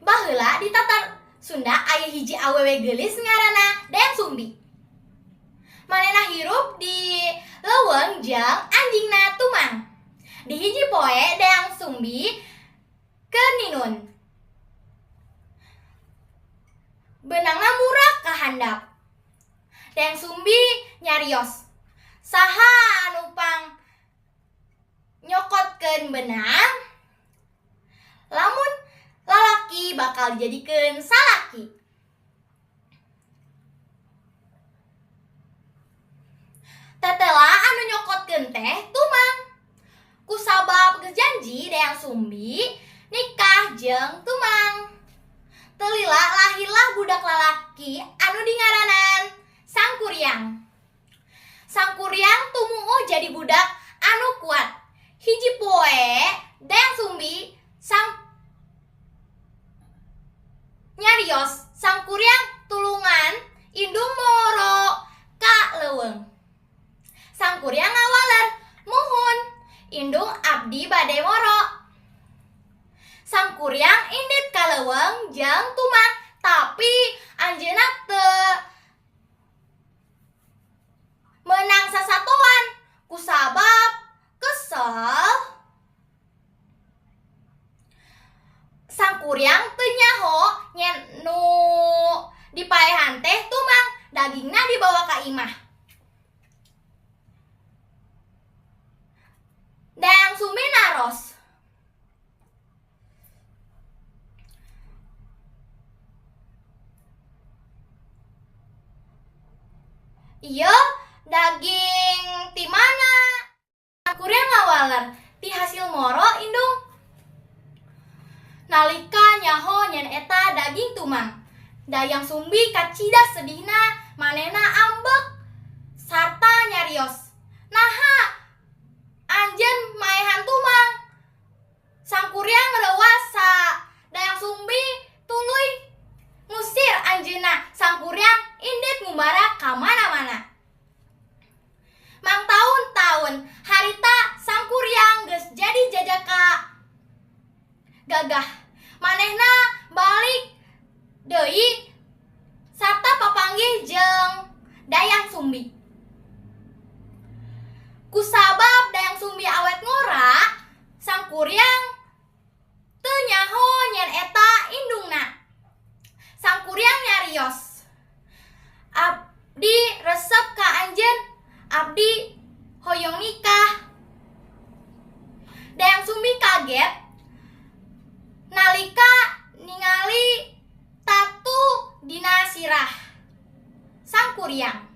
Baheula di Tatar Sunda aya hiji awewe geulis ngaranna Dayang Sumbi. Manehna hirup di leuweung jeung anjingna Tumang. Di hiji poe Dayang Sumbi keur ninun. Beunangna murah ka handap. Dayang Sumbi nyarios, saha anu pang nyokotkeun benang? Lamun lalaki bakal dijadikeun salaki. Tetela anu nyokotkeun teh Tumang. Kusabab geus janji Dayang Sumbi nikah jeung Tumang. Teu lila lahirlah budak lalaki anu dingaranan Sangkuriang. Sangkuriang tumuuh jadi budak anu kuat. Hiji poe Dayang Sumbi nyarios Sangkuriang tulungan indung moro ka leuweung. Sangkuriang ngawaler, "Muhun, indung abdi bade moro." Sangkuriang indit ka leuweung jeung Tumang, tapi anjeunna teu meunang sasatoan kusabab kesel. Sangkuriang teu nyaho nyen nu dipaehan teh Tumang, dagingna dibawa ka imah. Dayang Sumbi naros, "Ieu daging ti mana?" Sangkuriang ngawaler, "Ti hasil moro indung." Nalika nyaho nyen eta daging Tumang, Dayang Sumbi kacida sedihna, manehna ambek sarta nyarios, "Naha anjeun maehan Tumang?" Sangkuriang reuasa Dayang Sumbi tuluy ngusir anjeunna. Sangkuriang indit ngumbara ka mana-mana. Mang taun-taun harita Sangkuriang geus jadi jajaka gagah. Manehna balik deui sarta papanggih jeung Dayang Sumbi. Kusabab Dayang Sumbi awet ngora, Sangkuriang teu nyaho nyen eta indungna. Sangkuriang nyarios, "Abdi resep ka anjeun, abdi hoyong nikah." Dayang Sumbi kaget nalika ningali tatu dina sirah Sangkuriang.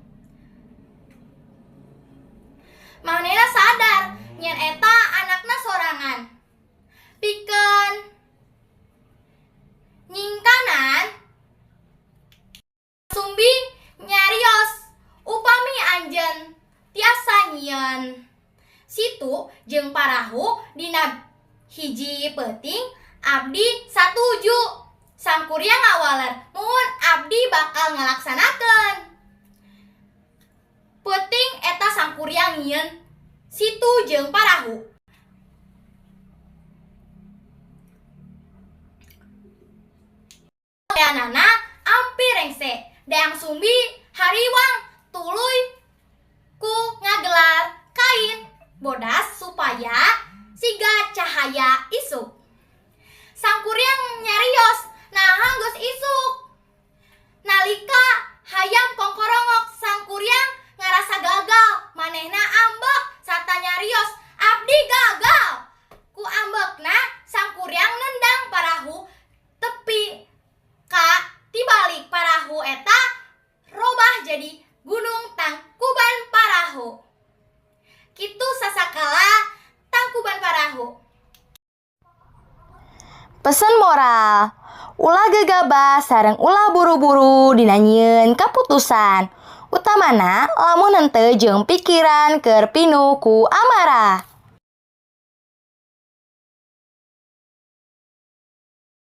Manehna sadar nyen eta anakna sorangan. Pikeun nyingkanan, Sumbi nyarios, "Upami anjeun tiasa nyieun situ jeung parahu dina hiji peuting, abdi satuju." Sangkuriang ngawaler, "Muhun abdi bakal ngalaksanakeun." Peuting eta Sangkuriang nyieun situ jeung parahu. Leanana ampir rengse. Dayang Sumbi hariwang tuluy ku ngagelar kain bodas supaya siga cahaya isuk. Sangkuriang nyarios, "Naha geus isuk." Nalika hayam kongkorongok, Sangkuriang ngarasa gagal. Manehna ambek sarta nyarios, "Abdi gagal." Ku ambekna Sangkuriang nendang parahu tepi ka tibalik parahu eta robah jadi gunung Tangkuban Parahu. Kitu sasakala Tangkuban Parahu. Pesan moral, ulah gegabah sareng ulah buru-buru dina nyieun kaputusan. Utamana lamun henteu jeung pikiran keur pinuh ku amarah.